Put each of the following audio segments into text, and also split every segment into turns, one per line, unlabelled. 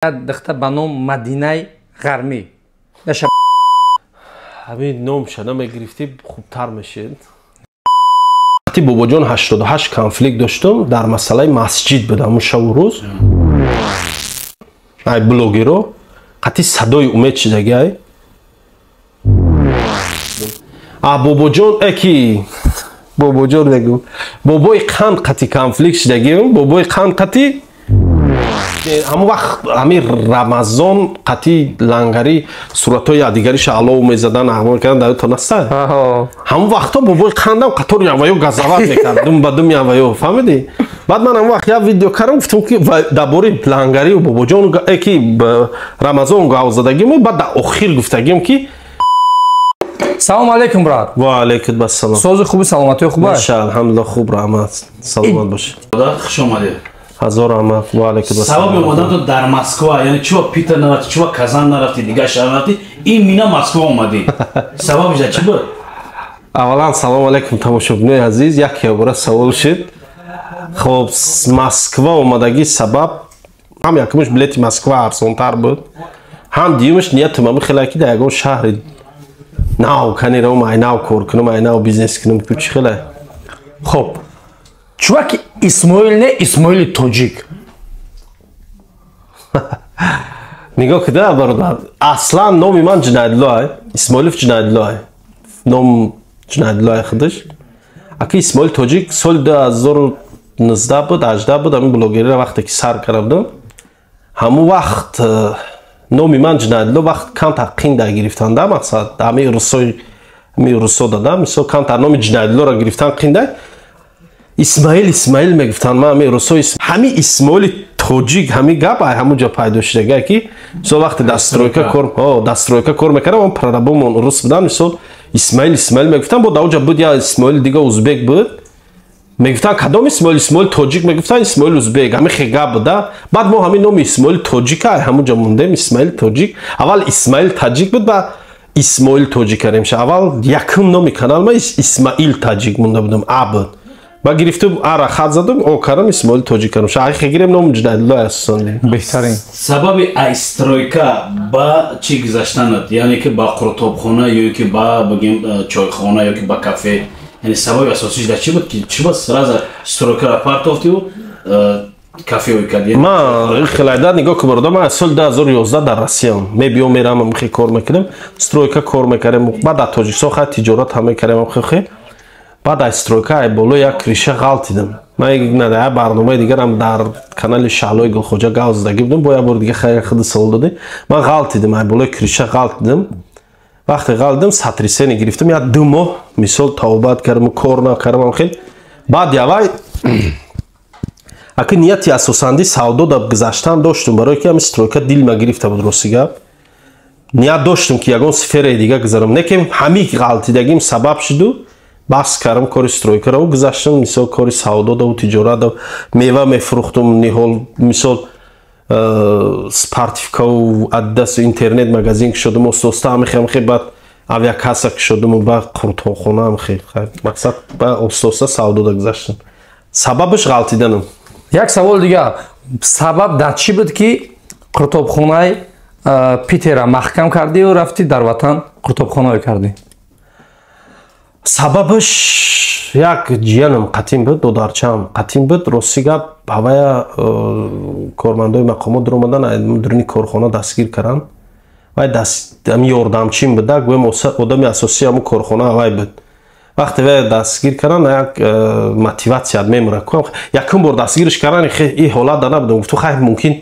دخته به نام مدینه غرمی
همین نام شده میگرفتی خوبتر میشید. وقتی بابا جان 88 کنفلیکت داشتم در مسئله مسجد بودم اون شب و روز ای بلوگرو قطعی صدای امید شدگی ای بابا جان اکی بابا جان نگو بابای قند قطعی کنفلیکت شدگی بابای قند قطعی همون وقت همین رمضان قطعی لنگری صورتای دیگری شعلو میزدن احوال کردن در تو نسته همون وقتا بابای قندم قطور یوایو گزاوت میکرد دم با دم یوایو فهمیدی بعد من همون وقت یه ویدیو کردم گفتم که درباره لنگری و بابا جان اکی رمضان گاو زدگیم بعد در آخر گفتگیم که
سلام علیکم برات.
و علیکم السلام.
سوز خوبی سلامتی خوبه؟
ماشاءالله الحمدلله خوب رحمت سلامت باشه.
خدا خوش اومدید.
هزار رحمت و علیکم السلام.
سبب اومدن تو در مسکو یعنی چوا پیتر نرفتی چوا کازان نرفتی دیگه شهر نرفتی این مینا مسکو اومدی سببش چی بود؟
اولا سلام علیکم تماشاگران عزیز یک بار سوال شد خب مسکو اومدگی سبب هم یکمش بلیت مسکو ارزان‌تر بود هم دیمش نیتم هم خیلی کی در یگان شهر ناو کنی رو مای ناو کار کنم مای ناو بیزنس کنم تو چی خیلی
خب چوک اسماعیل نه اسماعیل تاجیک
نگاه کده برادر اصلا نامی من جنایدلاه اسماعیل جنایدلاه نام جنایدلاه خودش اکی اسماعیل تاجیک سال 2019 بود 18 بود همین بلوگری را وقتی که سر کردم همون وقت نامی من جنایدلاه وقت کم تقین در گرفتن در مقصد همین روسو دادم مثلا کم تا نام جنایدلاه را گرفتن قینده اسماعیل میگفتن من همین روسو همین اسماعیل تاجیک همین گپ همونجا پیدا شده که مثلا وقتی دسترویکا کار میکردم اون پرادابم روس بودن مثلا اسماعیل میگفتن بود اونجا بود یا اسماعیل دیگه ازبک بود میگفتن کدام اسماعیل تاجیک میگفتن اسماعیل ازبک همین خیلی گپ بوده بعد ما همین نام اسماعیل تاجیک همونجا موندیم اسماعیل تاجیک اول اسماعیل تاجیک بود و اسماعیل تاجیک کردیم اول یکم نام کانال ما اسماعیل تاجیک مونده بودم عبد با گرفتم آره خط زدم او کارم اسماعیل تاجیک کردم شاید خیلیرم نام جنایدلاه اساساً
بهترین
سبب استرویکا با چی گذشتند یعنی که با قرطابخانه یا که با بگیم چایخانه یا که با کافه یعنی سبب اساسیش در چی بود که چی بود سراز استرویکا را پارت افتی و کافه وی کردی
ما خیلی در نگاه که بردم من سال 2011 در روسیه میبیام میرم خیلی کار میکنم استرویکا کار میکردم بعد در تاجیکستان خیلی تجارت هم میکردم خیلی بعد استرویکا بالا یک ریشه غلط دیدم من یک نداره برنامه دیگر هم در کانال شعلوی گلخوجا گاو زدگی بودم با یه بار دیگه خیلی خود سوال داده من غلط دیدم بالا یک ریشه غلط دیدم وقتی غلط دیدم ساتریسینی گرفتم یا 2 ماه مثال توبت کردم کار نکردم خیلی بعد یوای اگه نیتی اساساً سودا در گذشتن داشتم برای که استرویکا دیل ما گرفته بود روسیگا نیت داشتم که یگان سفر دیگه گذارم نه که همین غلطی دگیم سبب شد بس کردم کار استرویکا رو گذاشتم مثال کار سودا و تجارت و میوه میفروختم نهال مثال سپارتیفیکا و ادرس اینترنت مغازین شدم استوستا هم خیلی بعد اویاکاسا شدم و بعد قرطابخانه هم خیلی مقصد با استوستا سودا گذاشتم سببش غلطی دادم
یک سوال دیگه سبب در چی بود که قرطابخانه پیتر محکم کردی و رفتی در وطن قرطابخانه کردی
سببش یک جیانم قدیم بود دودارچم قدیم بود روسیگا هوای کارمندای مقامات در اومدن مدرنی کارخانه دستگیر کردن و دست یاردمچیم بود گویم آدم اساسی همون کارخانه هوای بود وقتی وی دستگیر کردن یک موتیواسیا میمونه یکم بار دستگیرش کردن این حالت داره نبودم تو خیلی ممکن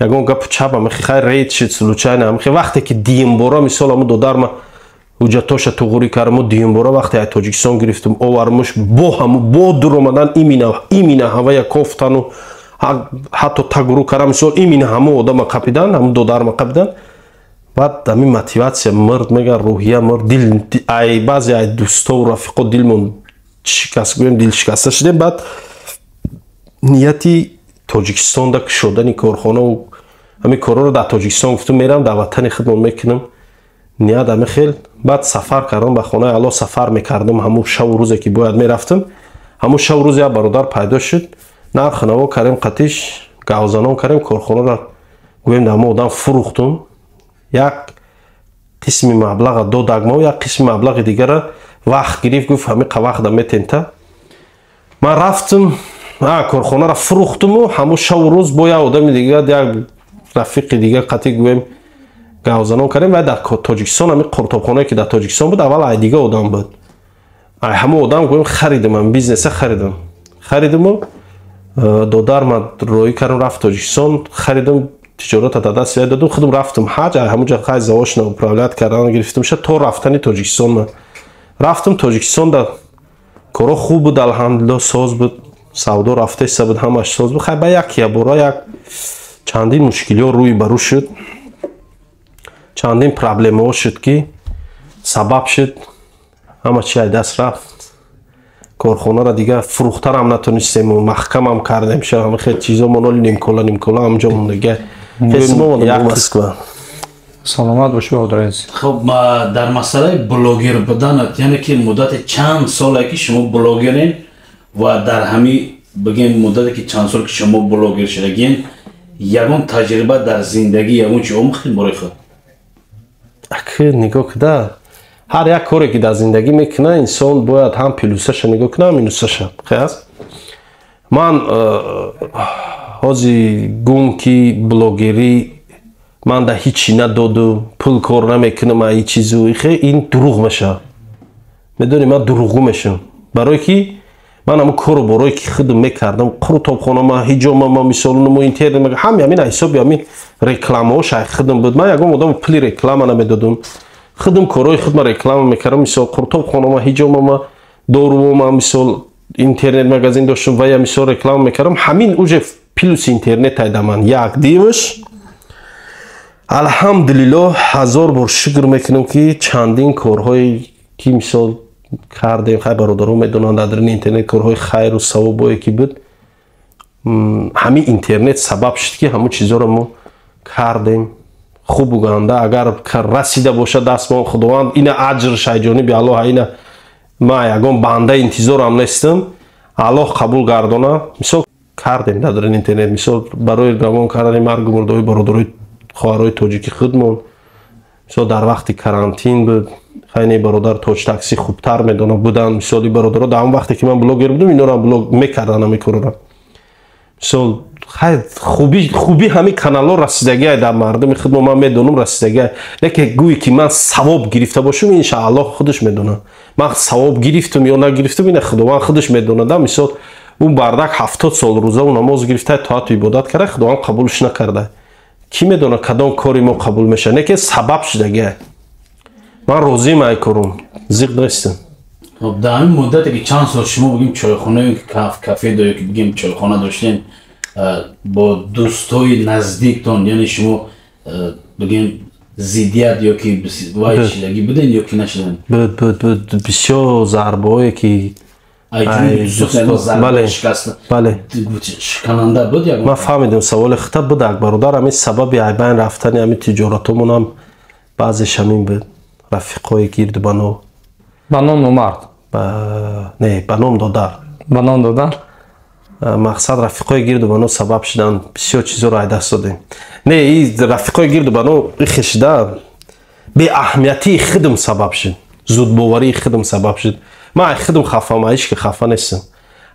یگان گپ چپم خیلی رید شد سلوچای نم وقتی که دیم بارا مثال همون دو درم حجتاش توغوری کردم و دیم بارا وقتی از تاجیکستان گرفتم آورمش با در اومدن ایمینه هوای کافتن و حتی تگرو کردم مثال ایمینه همه آدم قپیدن همون دو درم قپیدن بعد همین موتیواسیا مرد میگن روحیه مرد دل ای بعضی ای دوستا و رفیقا دلمون شکست گویم دل شکسته شدیم بعد نیتی تاجیکستان دا شدن کارخانه و همین کارا رو در تاجیکستان گفتم میرم در وطن خودم میکنم نیت همه خیلی بعد سفر کردم به خانه الا سفر میکردم همون شب و روزی که باید میرفتم همون شب و روزی برادر پیدا شد نه خانه کردیم قطیش گاوزنان کردیم کارخانه را гӯем дар мо одам фурӯхтум, як қисми маблаға додак мо, як қисми маблағи дигара вақт гирифт, гуфт ҳамиқа вақта метента. Ман рафтум корхонаро фурӯхтуму ҳамун шаву рӯз бо як одами дигар, як рафиқи дигар қатӣ гӯем гавзанон кардем. Ва дар Тоҷикистон ҳамин қуртобхонае ки дар Тоҷикистон буд, аввал ай дигар одам буд. Ай ҳамун одам гӯем харидам, бизнеса харидаму додар ма роӣ кардам, рафт Тоҷикистон харидам, тиҷората дар дасти вай додам, худам рафтум ҳаҷ, ай ҳамунҷа хай заошна управлят кардан гирифтамша то рафтани Тоҷикистон. Ма рафтам Тоҷикистон, дар коро хуб буд, алҳамдулиллоҳ соз буд, савдо рафта иста буд, ҳамаш соз буд. Хай ба як бора як чандин мушкилиҳо рӯи ба рӯ шуд, чандин проблемаҳо шуд ки сабаб шуд ҳама чи ай даст рафт. Корхонаро дигар фурӯхтарам натонистем, маҳкамам кардем, ҳама хеле чизо моноли нимкола ҳамҷо монда. Москва.
Саломат боши боварез.
Хуб, дар масъалаи блогер буданат, яъне ки муддати чанд соле ки шумо блогерен ва дар ҳамин бигем муддате ки чанд сол ки шумо блогер шудагин, ягон таҷриба дар зиндагӣ ягон чи омӯхтем бораи худ?
Нигоҳ куда, ҳар як коре ки дар зиндагӣ мекунад инсон бояд ҳам плюсаша нигоҳ кунад, ҳам минусаша. Ман ҳози гум ки блогерӣ ман да ҳичи надоду, пул кор намекунам, ай чизу ин дурӯғ меша. Медонӣ, ман дурӯғгӯ мешам, барое ки ман ҳамун кору борое ки худам мекардам, қуртобхонама, ҳиҷомама, мисолунамо интернет, ҳами ҳамин ҳисоби ҳамин рекламаҳо шайх худам буд. Ман ягон одамо пули реклама намедодам, худам корои худма реклама мекардам, мисол қуртобхонама, ҳиҷомама, дорувома, мисол интернет магазин доштам ва я мисол реклама мекардам. Ҳамин уже плюс интернет айда ман як диваш. Алҳамдулиллоҳ, ҳазор бор шукр мекунам ки чандин корҳое ки мисол кардем, хай бародарҳо медонанд, дар интернет корҳои хайру савобое ки буд, ҳамин интернет сабаб шуд ки ҳамун чизоро мо кардем. хубу ганда агар расида бошад дастмон худованд, ина аҷр шайҷониби Аллоҳ, ина ма ягон банда интизорам нестам, Аллоҳ қабул гардона. Мисол кардем дар интернет, мисол барои равон кардани маргу мурдои бародарои хоҳарои тоҷики худмон, мисол дар вақти карантин буд, хайни бародар тоҷ такси хубтар медонам буданд, мисоли бародаро дар ҳамон вақте ки ман блогер будам, иноро блог мекардан ҳамин корро. Мисол хуби ҳамин каналҳо расидагӣ дар мардуми худмо ман медонам расидагӣ, лекин гӯи ки ман савоб гирифта бошам, иншааллоҳ худаш медонад. Ман савоб гирифтам ё нагирифтам, ина худованд худаш медонад. Мисол он бардак 70 сол рӯзаву намоз гирифта, тоату ибодат карда, худованд қабулш накарда. Ки медонад кадом кори мо қабул меша, лекин сабаб шудагӣ. Ман розиам ай корум, зиқ нестам.
дар ҳамин муддате ки чанд сол шумо бигем чойхона кафе ё ки бигем чойхона доштем бо дӯстои наздиктон, яъне шумо бигем зиддият ё ки вай шидагӣ буден ё ки нашидан?
Буд бисёр зарбаое ки
шикананда буд.
Ман фаҳмидам саволи хута буд, ак бародар, ҳамин сабаби ай байн рафтани ҳамин тиҷоратомонам баъзеш ҳамин буд. Рафиқои гирду ба ном.
Ба ном номард?
Не, ба ном додар.
Ба ном додар?
Мақсад рафиқои гирду ба ном сабаб шудан, бисёр чизоро ай даст додем. Не, и рафиқои гирду ба ном ихешда беаҳамиятии худам сабаб шуд, зудбоварии худам сабаб шуд. Ман ай худам хафам, ай ҳеч ки хафа нестам.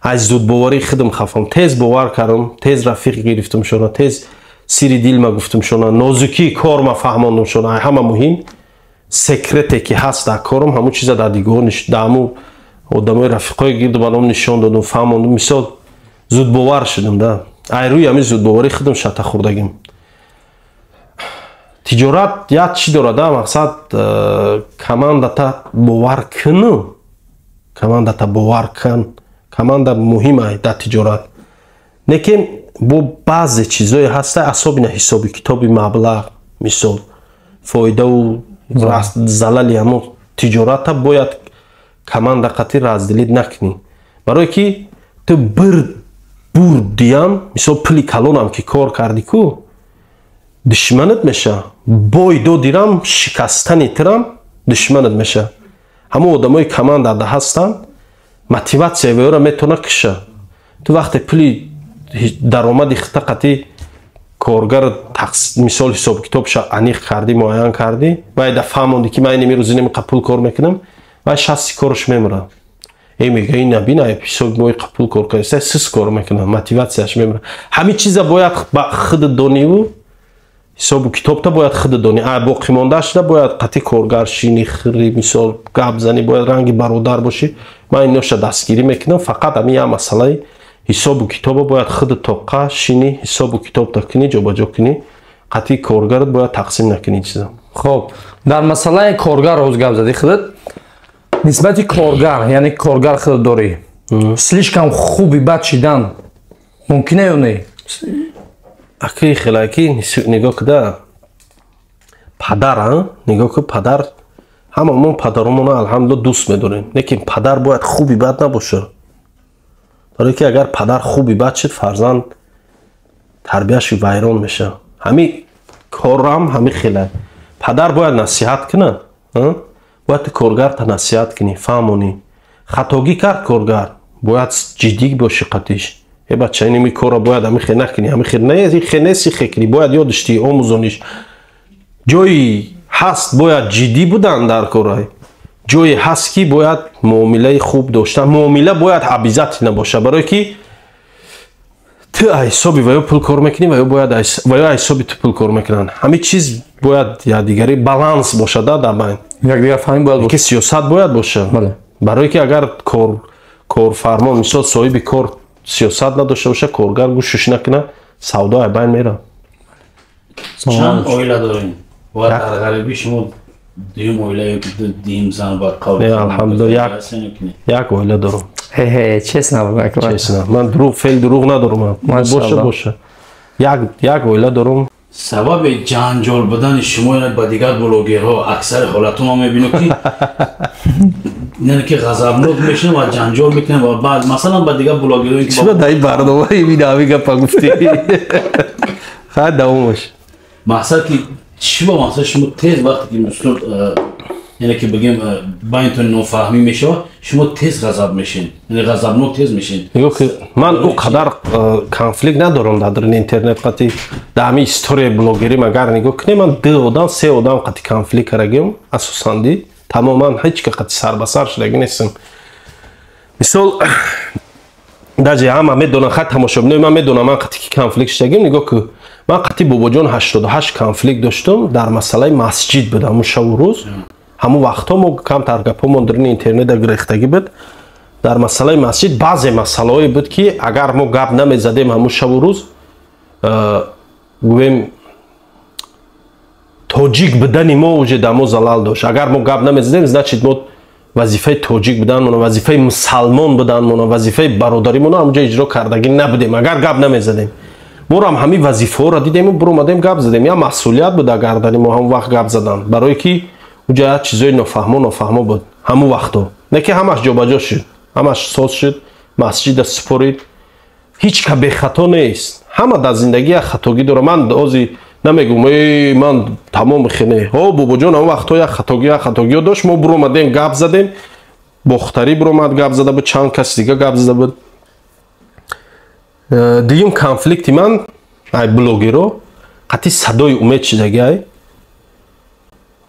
Ай зудбоварии худам хафам. Тез бовар кардам, тез рафиқ гирифтам шона, тез сири дил ма гуфтам шона, нозукии кор ма фаҳмондам шона. Ай ҳама муҳим секрете ки ҳаст дар корам, ҳамун чиза дар дигоҳ дар ҳамун одамои рафиқои гирду ба ном нишон додам, фаҳмондам. Мисол зудбовар шудам да. Ай рӯи ҳамин зудбоварии худам шата хӯрдагим. Тиҷорат як чӣ дорад, мақсад командата бовар кун, командата бовар кун, команда муҳим ай дар тиҷорат. Лекин бо баъзе чизое ҳаст, асобина ҳисоби китоби маблағ, мисол фоидаву залали ҳамон тиҷората бояд команда қатӣ раздилид накунӣ. Барое ки ту бир бурдиам, мисол пули калонам ки кор кардӣ ку, душманат меша. Бой додирам, шикастани тирам, душманат меша. ҳамон одамои командада ҳастанд, мотиватсияи вайро метавона куша. Ту вақте пули даромади хута қатӣ کارگر مثال حساب کتابش انیق کردی معین کردی و دا فهموندی که من این روزی قبول کار میکنم و 60 کارش میمره این میگه این نبینه حساب موی قبول کار کنه 3 کار میکنه موتیواسیش میمره همین چیزا باید با خود دانی و حساب کتاب تا باید خود دانی باقی مانده شده باید قطعی کارگر شینی خری مثال گپ زنی باید رنگ برادر باشی من اینوش دستگیری میکنم فقط همین یه مسئله حساب کتاب باید خود طاقه شینی حساب کتاب تکنی جابجا کنی قطعی کارگرت باید تقسیم نکنی چیزا
خب در مسئله کارگر روز گپ زدی خودت نسبت کارگر یعنی کارگر خودت داری слишком خوبی بد شدن ممکنه یا نه
اکی خلاکی نگاه کده پدر نگاه که پدر هممون پدرمون الحمدلله دوست میداریم لیکن پدر باید خوبی بد نباشه داره که اگر پدر خوبی بد شد فرزند تربیتش ویران میشه همین کارم همین خیلی پدر باید نصیحت کنه باید کارگر تا نصیحت کنی فهمونی خطاگی کرد کارگر باید جدی باشی قطعش یه بچه اینمی کار باید همین خیلی نکنی همین خیلی نه این خیلی نسی خیلی باید یادشتی آموزانیش جایی هست باید جدی بودن در کارهای جایی هست که باید معامله خوب داشتن معامله باید عبیزت نباشه برای که تو حسابی ویا پول کار میکنی ویا باید ویا حسابی تو پول کار میکنن همه چیز باید یا دیگری بالانس باشه در بین
یک دیگر فهمی باید باشه
که سیاست باید باشه برای که اگر کارفرما مثلا صاحب کار سیاست نداشته باشه کارگر گوشش نکنه سودا بین میره
چند اویله دارین و در غریبی شما دیم اویله دیم زن با قول
الحمدلله یک اویله دارم
چیز نبود
من دروغ ندارم باشه یک اویله دارم
سبب جنجال بدن شما با دیگر بلوگرها اکثر حالتون ما میبینم که یعنی که غضبناک میشن و جنجال میکنن و بعد مثلا با دیگر بلوگرها که
چرا دایی برنامه میدامی گپا گفتی خیلی دوامش
مقصد که چی با مقصد شما تیز وقتی که مستور یعنی که بگیم با اینتون نفهمی میشه شما تیز غضب میشین یعنی غضبناک تیز میشین
من او قدر کانفلیکت ندارم در اینترنت قطعی در همین استوری بلوگری مگر نگاه کنیم من 2 آدم 3 آدم قطعی کانفلیکت کردیم اساساً دی تماما هیچ که قطعی سر به سر شده نیستم مثال در همه میدونم خط تماشابین من میدونم من قطعی کانفلیکت شدیم نگاه که من قطعی بابا جان 88 کانفلیکت داشتم در مسئله مسجد بودم اون شب و روز همون وقتا ما کم ترگپ ها در اینترنت گرفتگی بود در مسئله مسجد بعضی مسئله هایی بود که اگر ما گپ نمیزدیم همون شب و روز گویم تاجیک بدن ما اوجه دمو زلال داشت اگر ما گپ نمیزدیم значит ما وظیفه تاجیک بودن مون وظیفه مسلمان بودن مون وظیفه برادری مون همونجا اجرا کردگی نبودیم اگر گپ نمیزدیم ما هم همین وظیفه رو دیدیم و برو اومدیم گپ زدیم یا مسئولیت بود گردنی ما هم وقت گپ زدن برای که اونجا چیزای نفهمه بود همون وقتا نه که همش جابجا شد همش ساز شد مسجد سپرید هیچ که به خطا نیست همه در زندگی خطاگی داره من دوزی نمیگم من تمام خینه ها بابا جان اون وقتا یک خطاگی داشت ما برو اومدیم گپ زدیم بختری برو اومد گپ زده بود چند کس دیگه گپ زده بود دیگه کانفلیکتی من ای بلوگرو قطعی صدای امید شدگی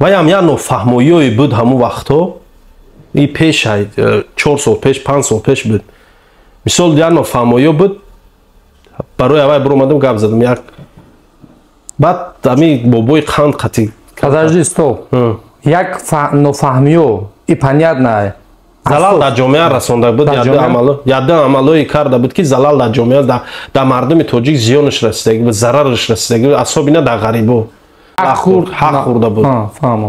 و هم یه نفهمایی بود همون وقتا این پیش 4 سال پیش 5 سال پیش بود مثال یه نفهمایی بود برای اول برو اومدم گپ زدم یک بعد همین بابای قند قطعی
подожди стоп یک نفهمیو این پنیت نه
زلال در جامعه رسانده بود یاده عملایی کرده بود که زلال در جامعه در مردم تاجیک زیانش رسیدگی بود ضررش رسیدگی بود اصابی نه در غریبو حق خورده بود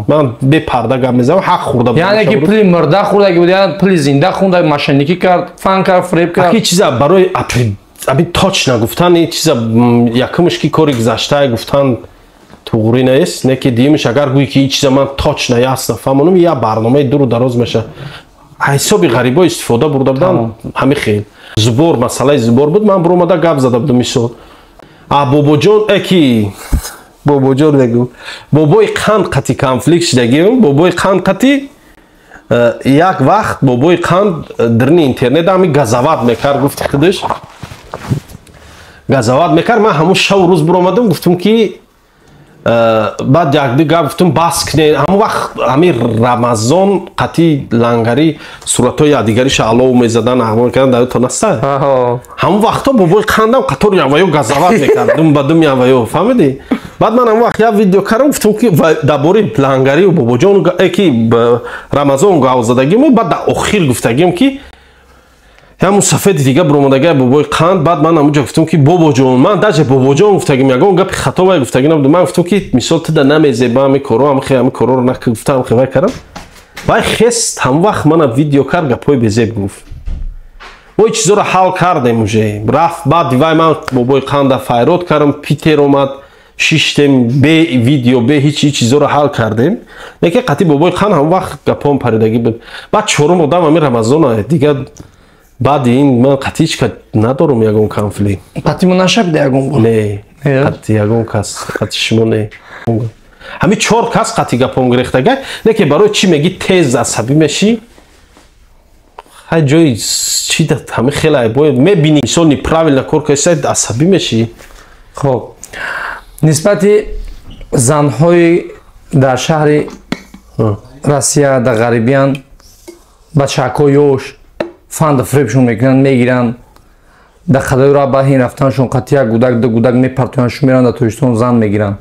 من به پرده گپ میزنم حق خورده بود
یعنی که پلی مرده خورده بود یعنی پلی زنده خونده ماشینیکی کرد فن کرد فریب کرد
این چیزا برای ابی تاچ نگفتن این چیزا یکمش که کاری گذشته گفتن توغری نیست نه که دیمش اگر گویی که این چیزا من تاچ نیست فهمونم یه برنامه دور و دراز میشه حسابی غریبا استفاده برده بودن همین خیلی زبور مسئله زبور بود من برو اومده گپ زده بودم مثال بابا جان اکی بابا جان نگو بابای قند قطعی کانفلیکت شدگیم بابای قند قطعی یک وقت بابای قند در اینترنت همی گزاوت میکرد گفت خودش газоват мекард. Ман ҳамун шав рӯз биромадам гуфтам ки баъд якдигар гуфтам бас кунед. ҳамун вақт ҳамин рамазон қатъи лангари суратҳои якдигариша алов мезадан аҳвол кардан даётон аста. ҳамун вақтҳо бобои қандам қатор яваё газоват мекард дум ба дум яваё фаҳмидӣ. баъд ман ҳамун вақт як видео кардам гуфтам ки дар бори лангарию бобоҷон ки рамазон гавзадагим. баъд дар охир гуфтагим ки ҳамун сафеди дига биромадагай бобои қанд. баъд ман ҳамунҷо гуфтам ки бобоҷон ман даже бобоҷон гуфтагим ягон гапи хато вай гуфтагим набуд. ман гуфтам ки мисол туда намезеба ҳамин корро нака гуфтам вай кардам. вай хест ҳамун вақт мана видео кард гапҳои безеб гуфт. мо чизоро ҳал кардем уже рафт. баъди вай ман бобои қанда файрод кардам. питер омад шиштем бе видео бе ҳичи чизоро ҳал кардем. лекин қатъи бобои қанд ҳамун вақт гапҳом паридагӣ буд. баъд чорум одам ҳамин рамазона дига баъди ин ман қатъи ҳеч кас надорам ягон конфликт.
қатъи мо нашабида ягон бор.
Не қатъи ягон кас қатъи шумо не. ҳамин 4 кас қатъи гапом гирехтагай. лекин барои чӣ меги тез асабӣ мешӣ? ҳай ҷои чӣ да ҳамин хеле айбоед мебинӣ мисол неправилно кор кардӣ асабӣ мешӣ.
хоб нисбати занҳои дар шаҳри Россия дар ғарибиян бачаҳакҳо ёш фанд фребшон мекунанд мегиранд дар қадаи рабаҳин рафтаншон қатъи як гудак ду гудак мепартояншон меранд дар тоҷикистон зан мегиранд.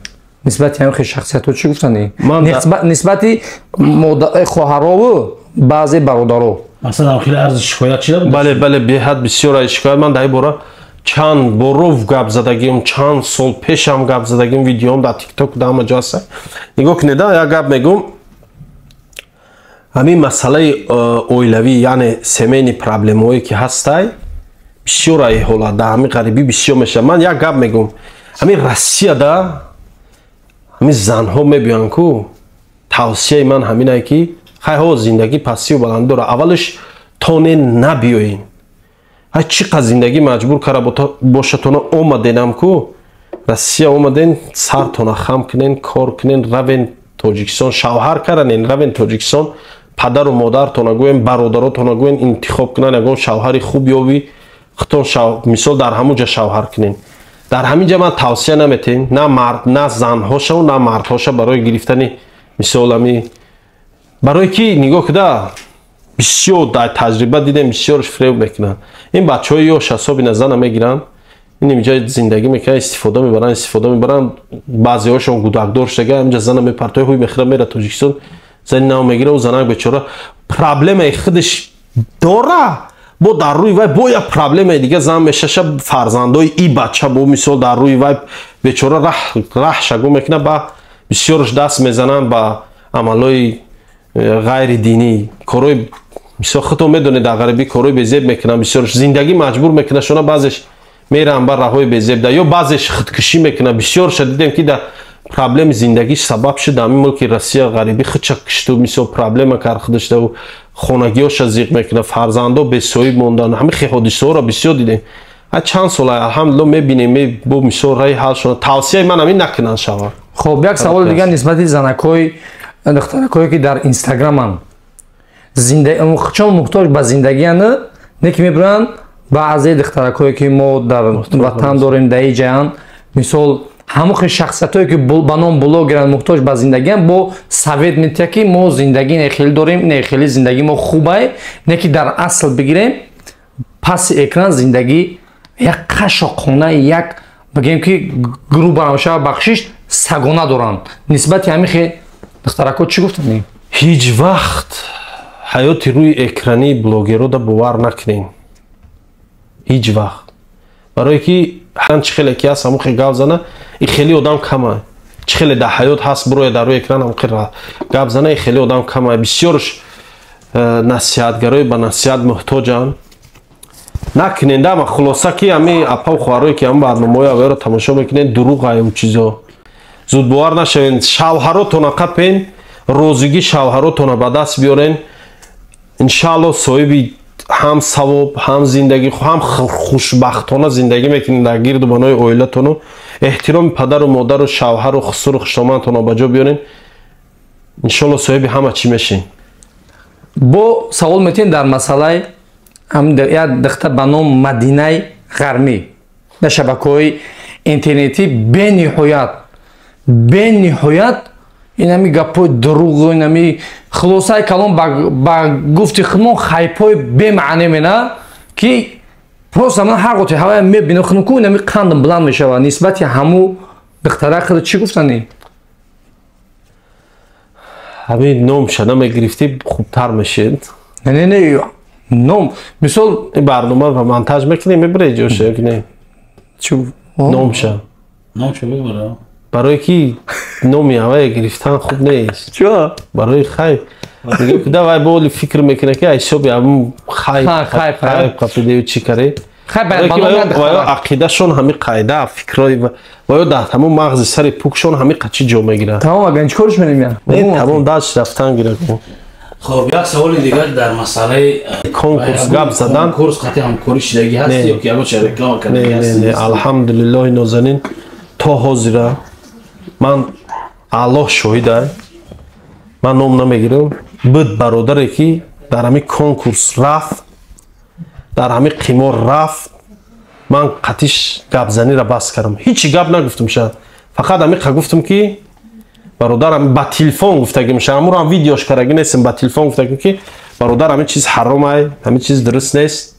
нисбати ҳамин шахсиятҳо чӣ гуфтани? нисбати хоҳарову баъзе бародаро
масалан хеле арзи шикоят шуда буд.
бале беҳад бисёр арзи шикоят. ман дар ин бора чанд боров гап задагим чанд сол пешам гап задагим видеом дар тикток дар ҳама ҷо аст. нигоҳ кунеда як гап мегум ҳамин масъалаи оилавӣ яъне семейни проблемаҳое ки ҳастай бисёр ҳолат дар ҳамин ғарибӣ бисёр мешавад. ман як гап мегум ҳамин Россияда ҳамин занҳо мебиёянд ку тавсияи ман ҳаминае ки хайҳо зиндагӣ пастию баланд дора. аввалш тоне набиёен ҳай чӣ қадр зиндагӣ маҷбур карда бошатона омаденам ку Россия омаден сартона хам кунен кор кунен равен тоҷикистон шавҳар карданен равен тоҷикистон падару модартона гӯем бародаротона гӯен интихоб кунан ягон шавҳари хуб ёби хутон мисол дар ҳамун ҷа шавҳар кунен. дар ҳамин ҷа ман тавсия наметем на занҳоша на мардҳоша барои гирифтани мисолами барое ки нигоҳ куда бисёр дар таҷриба дидем бисёрш фреб мекунанд. ин бачаҳои ёш ҳасоби на зана мегиранд ин инҷа зиндагӣ мекунанд истифода мебаранд баъзеҳошон гудакдор шудага ҳаминҷа зана мепартоя ҳуй мехӯра мера тоҷикистон зани нав мегира ӯ занак бечора проблемаи худаш дора бо дар рӯи вай бо як проблемаи дига зан мешаша фарзандои и бача бо мисол дар рӯи вай бечора раҳ шагу мекуна ба бисёрш даст мезананд ба амалҳои ғайри динӣ корои мисол худтон медонед дар ғарибӣ корои безеб мекунанд бисёрш зиндагӣ маҷбур мекунашона баъзеш меранд ба раҳои безебда ё баъзеш худкушӣ мекунанд. бисёрша дидем ки дар проблеми зиндагиш сабаб шуда ҳамин мулки Россия ғарибӣ худша кишту мисол проблема кард худашда хонагиёша зиқ мекунад фарзандо бесоҳиб мондан ҳамин ҳодисаҳоро бисёр дидем. чанд сола алҳамдулилло мебинем бо мисол раи ҳал шуда тавсияи ман ҳамин накунанд шава.
хоб як саволи дига нисбати занакҳои духтаракҳое ки дар инстаграманд чун муҳтоҷ ба зиндагиянд не ки мебуранд баъзе духтаракҳое ки мо дар ватан дорем дар ин ҷаянд мисол ҳамун шахсиятҳое ки ба ном блогеранд муҳтоҷ ба зиндагиянд бо совет метия ки мо зиндагӣ нехелӣ дорем нехелӣ зиндагӣ мо хубай не ки дар асл бигирем паси экран зиндагӣ як қашоқхона як бигем ки грубо намешава бахшиш сагона доранд. нисбати ҳамин духтаракҳо чӣ гуфтанд?
ҳеҷ вақт ҳаёти рӯи экрани блогерода бовар накунем ҳеҷ вақт барое ки чӣ хеле ки ҳаст ҳамун хел гап зана ин хеле одам кама чӣ хеле дар ҳаёт ҳаст бироя дар рӯи экран ҳамун хел гап зана ин хеле одам кама бисёрш насиҳатгарои ба насиҳат муҳтоҷанд накунен дама хулоса ки ҳамин апа хоҳарое ки ҳамин барномаҳои аввалро тамошо мекунед дурӯғ аю чизо зудбовар нашавен шавҳаротона қапен розигӣ шавҳаротона ба даст биёрен иншаалло соҳиби ҳам савоб ҳам зиндагӣ ҳам хушбахтона зиндагӣ мекунед дар гирду банои оилатону эҳтироми падару модару шавҳару хусуру хуштомандтона ба ҷо биёрен иншаалло соҳиби ҳама чӣ мешавем.
бо савол метавонед дар масъалаи як духтар ба ном Мадинаи Ғармӣ дар шабакаҳои интернетӣ бениҳоят инами гапҳои дуруғу инами хулосаи калом ба гуфти худмон хайпҳои бемаъне мена ки просто ман ҳар вақте ҳавая мебинам худмон ку инами қандам буланд мешава нисбати ҳаму духтара худа чӣ гуфтани
ҳамин ном шана мегирифти хубтар мешед
не ном мисол
барнома ва монтаж мекунем мебаре ҷоша ки не номша
бибара
барое ки номи ҳавая гирифтан хуб нест барои хайп мегӯ ки давай боли фикр мекуна ки ҳисоби ҳамн хайп қапидею чӣ каре ақидашон ҳами қайда фикрои ва ё дар ҳамон мағзи сари пукшон ҳами қачи ҷо мегирад
тамом аgar чикорш менем
тамом дастш рафтан гирад
хоб як саволи дигар дар масъалаи
конкурс гап задан
конкурс қати ҳамкорӣ шидагӣ ҳаст ё ки ягонча реклама кардагӣ ҳаст
алҳамдулиллоҳи нозанин то ҳозира ман аллоҳ шоҳидай ман ном намегирам буд бародаре ки дар ҳами конкурс рафт дар ҳами қимор рафт ман қатиш гапзанира бас кардам ҳичи гап нагуфтам шаед фақат ҳамиқа гуфтам ки бародарам ба телефон гуфтагим шаед ҳамуро видеош кардаги нестем ба телефон гуфтагим ки бародар ҳамин чиз ҳаромай ҳамин чиз дуруст нест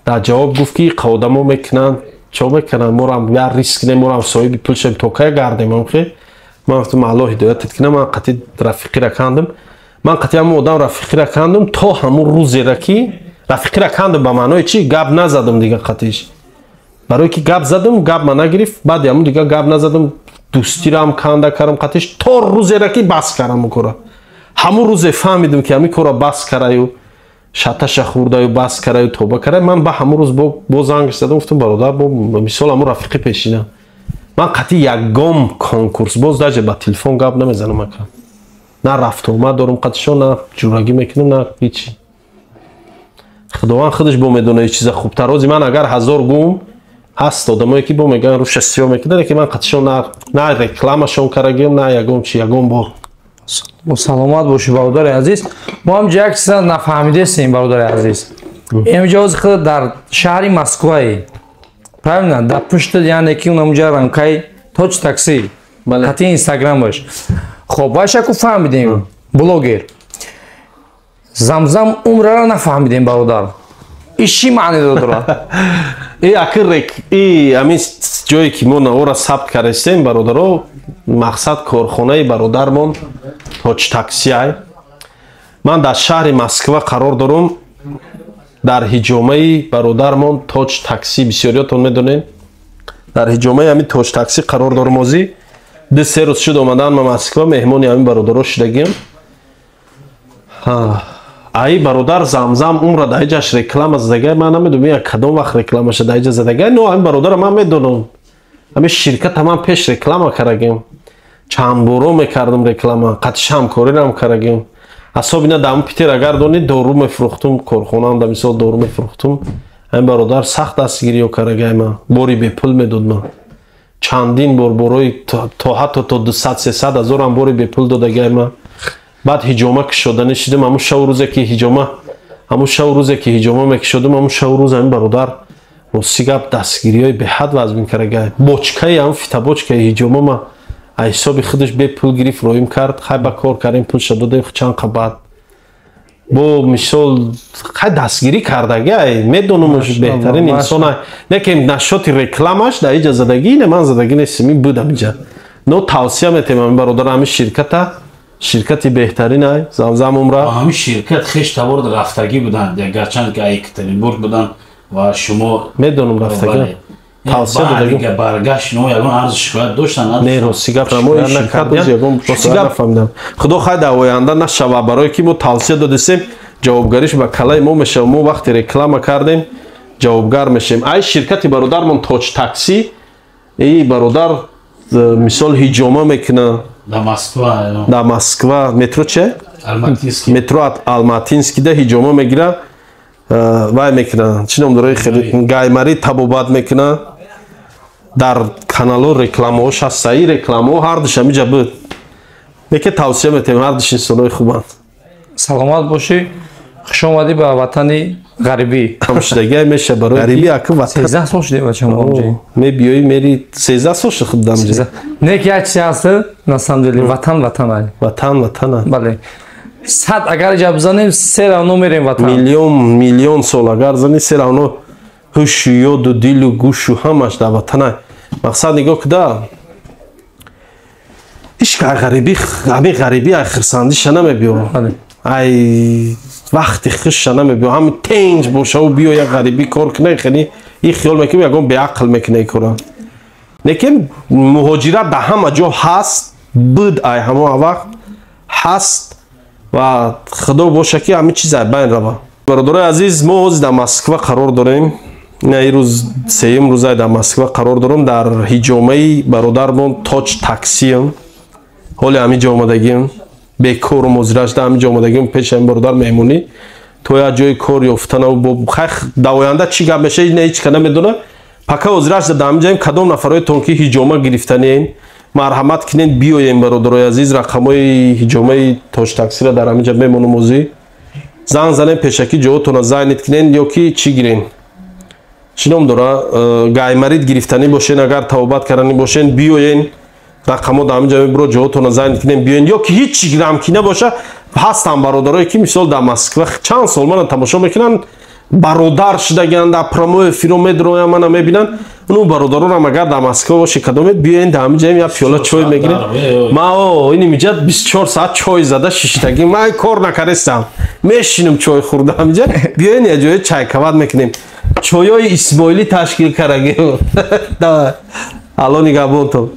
дар ҷавоб гуфт ки қаводамо мекунанд чо мекунанд морам я риск не морам соҳиби пул шавем то кай гардем амхе ман гуфтам аллоҳ ҳидоятат кунад ман қати рафиқира кандам ман қати ҳамун одам рафиқира кандам то ҳамун рӯзера ки рафиқира кандам ба маънои чӣ гап назадам дига қатиш барое ки гап задам гап ма нагирифт баъди ҳамун дига гап назадам дӯстирам канда кардам қатиш то рӯзера ки бас кардам кора ҳамун рӯзе фаҳмидам ки ҳамин кора бас караю шаташа хӯрдаю бас караю тоба караю ман ба ҳамун рӯз бо зангш задам гуфтам бародар бо мисол ҳамун рафиқи пешина ман қатӣ ягон конкурс боз даже ба телефон гап намезанам ака на рафтомад дорам қатишо на ҷурагӣ мекунам на ҳичи худованд худаш бо медонаи чиза хубтар рози ман агар 1000 гум ҳаст одамое ки бо мегӯянд рӯша сиё мекунад ки ман қатишо на рекламашон карагиам на ягон чи ягон бор
саломат бошӣ бародари азиз мо ҳамҷа як чиза нафаҳмидестем бародари азиз имҷо ҳозир худ дар шаҳри москвае правильно дар пушти яъне ки унамҷа рамкаи точ такси қати инстаграм баш хоб башаку фаҳмидем блогер замзам умрара нафаҳмидем бародар иш чӣ маъне дорад
ҳамин ҷое ки мо навора сабт кардастем бародаро мақсад корхонаи бародармон точ таксиай ман дар шаҳри москва қарор дорам дар ҳиҷомаи бародармон точ такси бисёриётон медонед дар ҳиҷомаи ҳамин точ такси қарор дорам ҳозир 2-3 рӯз шуд омадан ма москва меҳмони ҳамин бародаро шудагиам ай бародар замзам умра даиҷаш реклама задагай ман намедонам як кадом вақт рекламаша даиҷа задагай но ҳамин бародара ман медонам ҳамин ширката ман пеш реклама карагем чанд боро мекардам реклама қатиш ҳамкорирам карагем асобина даму питер агар донед дору мефурӯхтум корхонаам да мисол дору мефурӯхтум ҳамин бародар сахт дастгириё карагай ман бори бепул медод ман чандин бор борои то ҳатто то 200-300 ҳазорам бори бепул додагай ман баъд ҳиҷома кушодани шудем ҳамун шаву рӯзе ки ҳиҷома мекушодам ҳамун шаву рӯз ҳамин бародар рости гап дастгириёи беҳад вазмин карагай бочкаи ҳамун фитабочкаи ҳиҷома ма ҳисоби худаш бепул гирифт роим кард хай ба кор кардем пулша додем чанд қабат бо мисол хай дастгирӣ кардагай медонам беҳтарин инсона неки нашоти рекламаш даиҷа задагӣ не ман задагӣ нестем ин будам иҷа но тавсия метем ҳамин бародар ҳамин ширкати беҳтаринай замзам умра
ҳамин ширкат хеш тавор рафтагӣ буданд гарчанд ки екатеринбург буданд ва шумо
медонам рафтагӣ тавсия додагӣ
баргашт шумо ягон арзу шикоят доштанд
не рости гап нафаҳмидам худо хай дар оянда нашава барое ки мо тавсия додастем ҷавобгариш ба калаи мо мешава мо вақте реклама кардем ҷавобгар мешавем ай ширкати бародармон точ такси бародар мисол ҳиҷома мекунад дар москва метро че метро алматинскида ҳиҷома мегира вай мекуна чӣ ном дора гаймарӣ табобат мекуна дар каналҳо рекламаҳош ҳаст саҳӣ рекламаҳо ҳардуш ҳамиҷа буд неке тавсия метем ҳардуш инсонои хубанд
саломат бошӣ خوش اومدی به وطن غریبی.
همشدگی میشه برای غریبی اکو وطن
13 سال شده بچه‌م آمجی.
می بیای میری 13 سال شد خودم جی.
نه که چیزی هست на самом деле وطن وطن.
وطن.
بله. صد اگر جا بزنیم سه راونو میریم وطن.
میلیون سال اگر زنی سه راونو هوش یاد و دل و گوش و همش در وطن. مقصد نگاه کده هیچ که غریبی خرسندی شنمه بیو. ای وقتی خش شنمه بیو همین تنج باشه و بیو یک غریبی کار کنه خیلی این خیال میکنم یکم به عقل میکنه کارا. لیکن مهاجرت در همه جا هست بود ای همه وقت هست و خدا باشه که همه چیز بین روه. برادرای عزیز ما در مسکو قرار داریم. این روز سوم روز در مسکو قرار دارم در هجامه برادرمون تاج تاکسیم. حالا همینجا آمدگیم به کار و مزرعه در همینجا آمدگیم پیش این برادر مهمونی توی جای کار یافتن و با خیلی دواینده چی گپ میشه نه هیچ کنه میدونه پکا مزرعه در همینجا کدام نفرای تونکی هجامه گرفتنی این مرحمت کنین بیاین برادرای عزیز رقمای هجامه تاج تاکسی را در همینجا میمونم موزی زنگ زنین پیشکی جوتون زنید کنین یا کی چی گیرین چنم داره گایمرید گرفتنی باشین اگر توبت کردنی باشین بیاین رقمو در همینجا برو جوتون زنید کنین بیاین یا که هیچ گرم کی نباشه هستن برادرایی که مثال در مسکو چند سال من تماشا میکنن برادر شدگن در پرومو فیلم دروی من میبینن اون برادران هم اگر در مسکو باشه کدوم بیاین در همینجا یا پیاله چای میگیرن ما این میجد 24 ساعت چای زده شیشتگی من کار نکردم میشینم چای خوردم همینجا بیاین یه جای چای کباب میکنیم چایای اسماعیلی تشکیل کرده الان نگاه تو